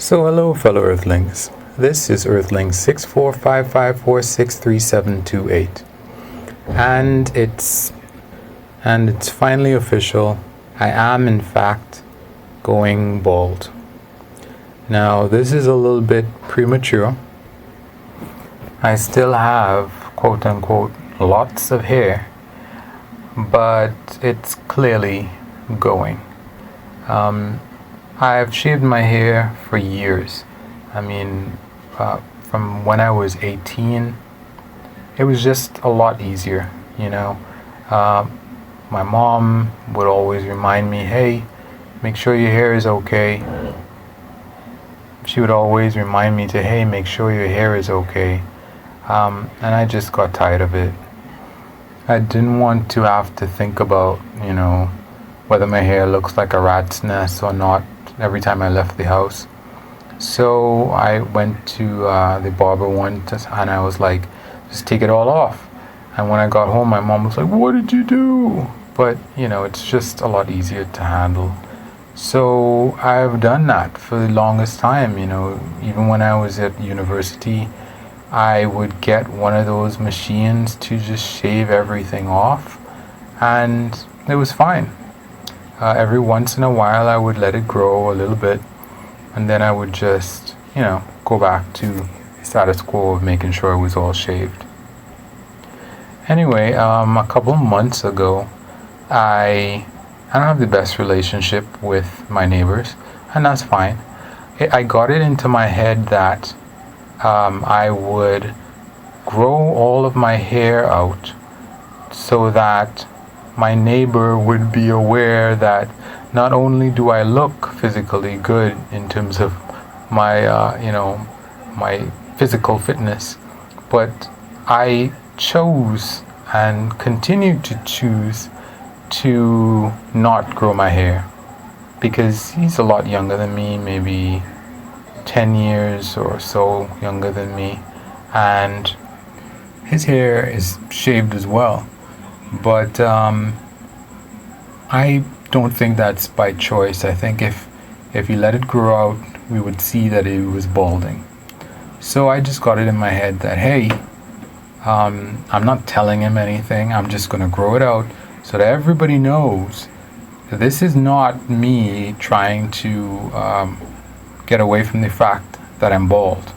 So hello fellow Earthlings, this is Earthling 6455463728 and it's finally official. I am in fact going bald. Now this is a little bit premature. I still have quote unquote lots of hair, but it's clearly going. I've shaved my hair for years. I mean, from when I was 18, it was just a lot easier, you know. My mom would always remind me, hey, make sure your hair is okay. She would always remind me to, hey, make sure your hair is okay. And I just got tired of it. I didn't want to have to think about, you know, whether my hair looks like a rat's nest or not every time I left the house. So I went to the barber once and I was like, just take it all off. And when I got home, my mom was like, what did you do? But, you know, it's just a lot easier to handle. So I've done that for the longest time, you know. Even when I was at university, I would get one of those machines to just shave everything off, and it was fine. Every once in a while I would let it grow a little bit, and then I would just, you know, go back to status quo of making sure it was all shaved. Anyway, a couple of months ago, I don't have the best relationship with my neighbors, and that's fine. I got it into my head that I would grow all of my hair out so that my neighbor would be aware that not only do I look physically good in terms of my, my physical fitness, but I chose and continue to choose to not grow my hair because he's a lot younger than me, maybe 10 years or so younger than me, and his hair is shaved as well. But I don't think that's by choice. I think if you let it grow out, we would see that it was balding. So I just got it in my head that, hey, I'm not telling him anything. I'm just going to grow it out so that everybody knows that this is not me trying to get away from the fact that I'm bald.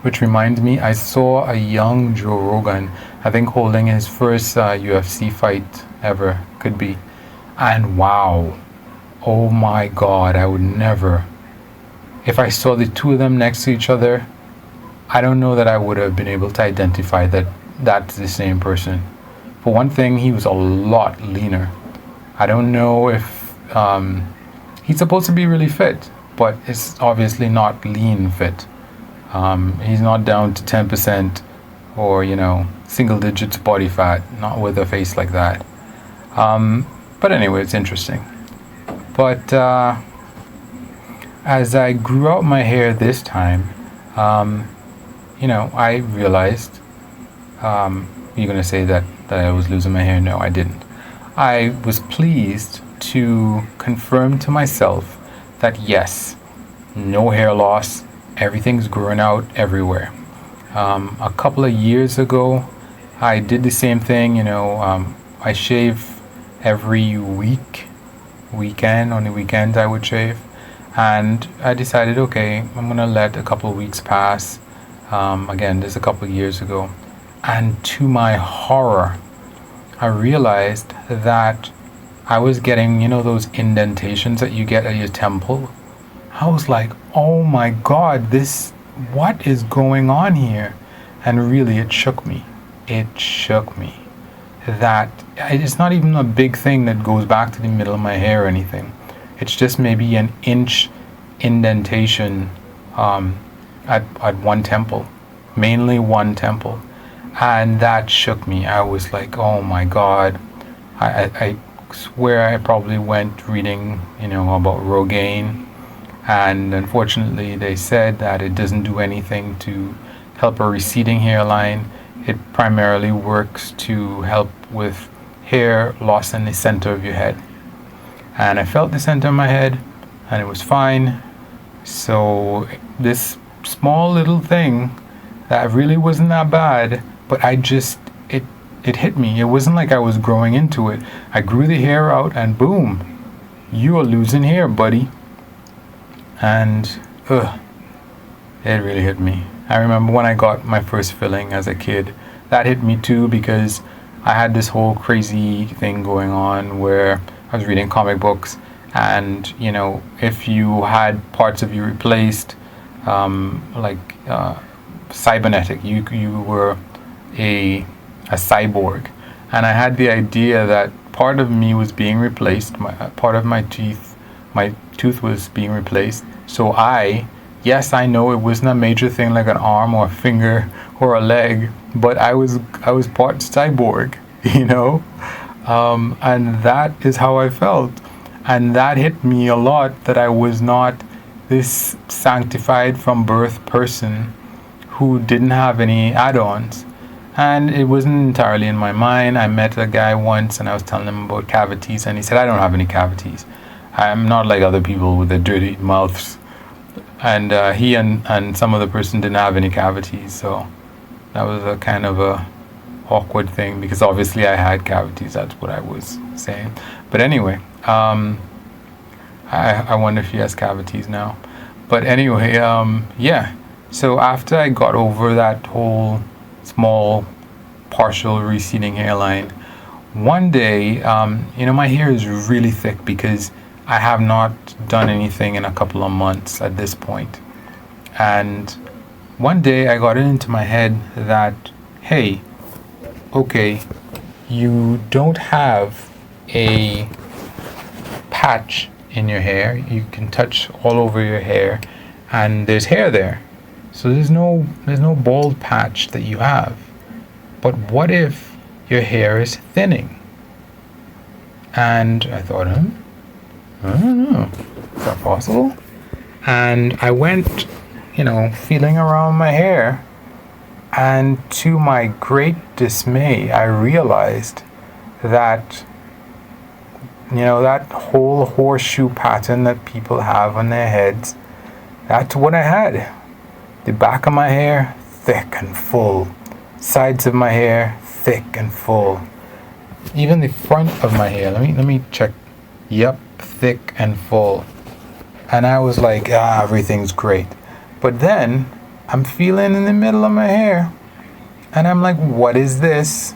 Which reminds me, I saw a young Joe Rogan, I think holding his first UFC fight ever, could be. And wow, oh my God, I would never. If I saw the two of them next to each other, I don't know that I would have been able to identify that that's the same person. For one thing, he was a lot leaner. I don't know if he's supposed to be really fit, but it's obviously not lean fit. He's not down to 10% or, you know, single digits body fat, not with a face like that. But anyway, it's interesting. But as I grew out my hair this time, you know, I realized, you're going to say that I was losing my hair. No, I didn't. I was pleased to confirm to myself that yes, no hair loss, everything's growing out everywhere. A couple of years ago, I did the same thing, you know, I shave every weekend, on the weekends I would shave, and I decided, okay, I'm gonna let a couple of weeks pass. Again, this is a couple of years ago, and to my horror, I realized that I was getting, you know, those indentations that you get at your temple. I was like, oh my God, what is going on here? And really, it shook me. It shook me that it's not even a big thing that goes back to the middle of my hair or anything. It's just maybe an inch indentation at one temple, mainly one temple. And that shook me. I was like, oh my God. I swear I probably went reading, you know, about Rogaine. And unfortunately, they said that it doesn't do anything to help a receding hairline. It primarily works to help with hair loss in the center of your head. And I felt the center of my head, and it was fine. So this small little thing that really wasn't that bad, but it hit me. It wasn't like I was growing into it. I grew the hair out and boom, you are losing hair, buddy. And it really hit me. I remember when I got my first filling as a kid, that hit me too, because I had this whole crazy thing going on where I was reading comic books, and if you had parts of you replaced, cybernetic, you were a cyborg, and I had the idea that part of me was being replaced, part of my tooth was being replaced. So yes, I know it wasn't a major thing like an arm or a finger or a leg, but I was part cyborg, and that is how I felt, and that hit me a lot, that I was not this sanctified from birth person who didn't have any add-ons. And it wasn't entirely in my mind. I met a guy once and I was telling him about cavities, and he said, I don't have any cavities. I'm not like other people with their dirty mouths. And he and some other person didn't have any cavities, so that was a kind of a awkward thing, because obviously I had cavities. That's what I was saying. But anyway, I wonder if he has cavities now. But anyway, yeah. So after I got over that whole small partial receding hairline, one day, my hair is really thick because I have not done anything in a couple of months at this point. And one day I got it into my head that, hey, okay, you don't have a patch in your hair. You can touch all over your hair and there's hair there. So there's no bald patch that you have. But what if your hair is thinning? And I thought, I don't know. Is that possible? And I went, feeling around my hair, and to my great dismay, I realized that, that whole horseshoe pattern that people have on their heads, that's what I had. The back of my hair, thick and full. Sides of my hair, thick and full. Even the front of my hair, let me check. Yep, thick and full. And I was like, everything's great. But then I'm feeling in the middle of my hair, and I'm like, what is this?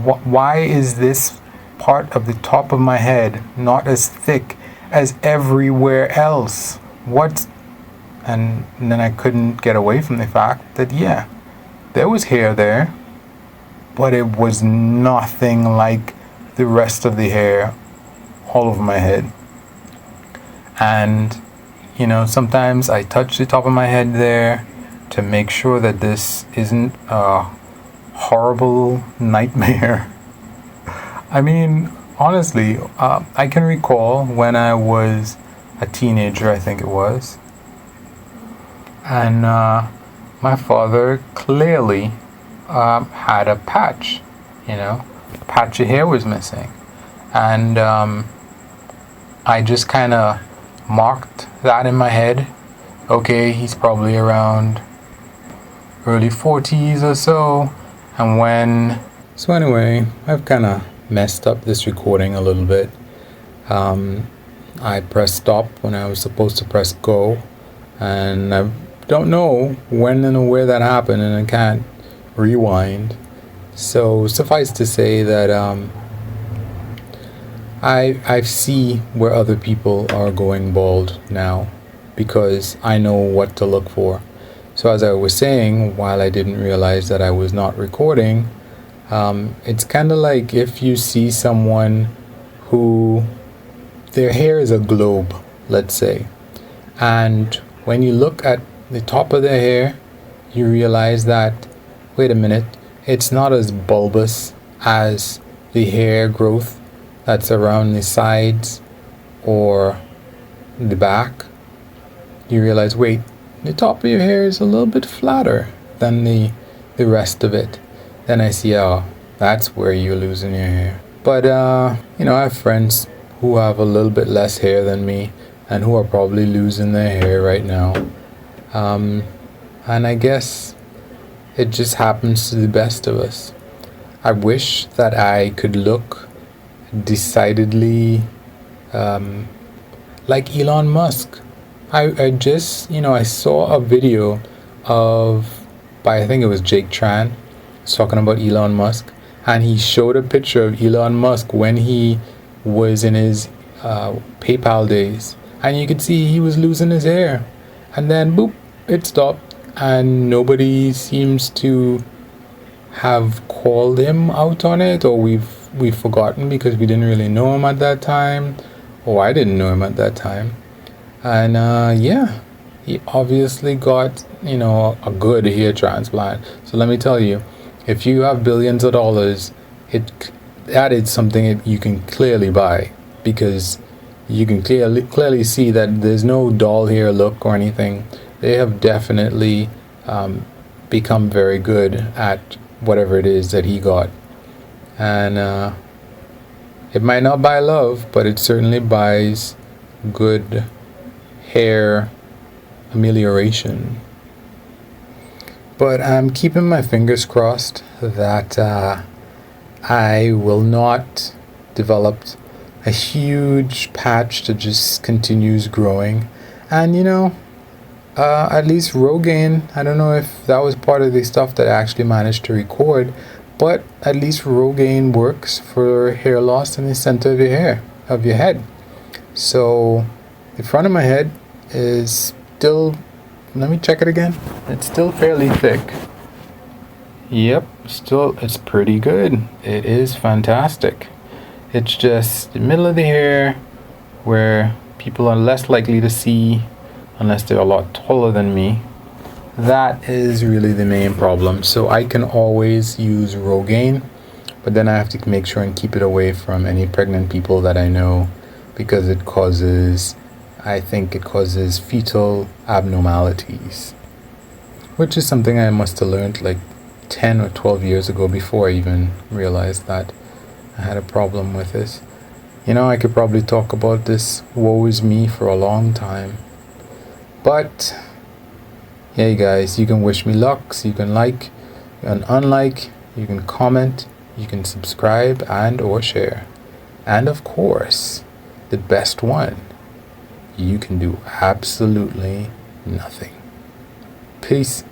Why is this part of the top of my head not as thick as everywhere else? And then I couldn't get away from the fact that, yeah, there was hair there, but it was nothing like the rest of the hair all over my head. And, sometimes I touch the top of my head there to make sure that this isn't a horrible nightmare. I mean, honestly, I can recall when I was a teenager, I think it was, and my father clearly had a patch, a patch of hair was missing. And I just kind of marked that in my head. Okay, he's probably around early 40s or so. So anyway, I've kind of messed up this recording a little bit. I pressed stop when I was supposed to press go, and I don't know when and where that happened, and I can't rewind. So suffice to say that I see where other people are going bald now, because I know what to look for. So as I was saying, while I didn't realize that I was not recording, it's kind of like if you see someone who their hair is a globe, let's say, and when you look at the top of their hair, you realize that, wait a minute, it's not as bulbous as the hair growth that's around the sides or the back. You realize, wait, the top of your hair is a little bit flatter than the rest of it. Then I see, oh, that's where you're losing your hair. But I have friends who have a little bit less hair than me, and who are probably losing their hair right now. And I guess it just happens to the best of us. I wish that I could look decidedly like Elon Musk. I just, I saw a video by I think it was Jake Tran, talking about Elon Musk, and he showed a picture of Elon Musk when he was in his PayPal days, and you could see he was losing his hair, and then boop, it stopped, and nobody seems to have called him out on it, or we've forgotten because we didn't really know him at that time, or I didn't know him at that time. And yeah, he obviously got a good hair transplant. So let me tell you, if you have billions of dollars, that is something that you can clearly buy, because you can clearly see that there's no doll hair look or anything. They have definitely become very good at whatever it is that he got. And it might not buy love, but it certainly buys good hair amelioration. But I'm keeping my fingers crossed that I will not develop a huge patch that just continues growing. And at least Rogaine, I don't know if that was part of the stuff that I actually managed to record, but at least Rogaine works for hair loss in the center of your head. So the front of my head is still, let me check it again. It's still fairly thick. Yep, still, it's pretty good. It is fantastic. It's just the middle of the hair where people are less likely to see unless they're a lot taller than me. That is really the main problem. So I can always use Rogaine, but then I have to make sure and keep it away from any pregnant people that I know, because I think it causes fetal abnormalities, which is something I must have learned like 10 or 12 years ago before I even realized that I had a problem with this. I could probably talk about this woe is me for a long time. But, hey guys, you can wish me luck, so you can like, you can unlike, you can comment, you can subscribe and or share. And of course, the best one, you can do absolutely nothing. Peace.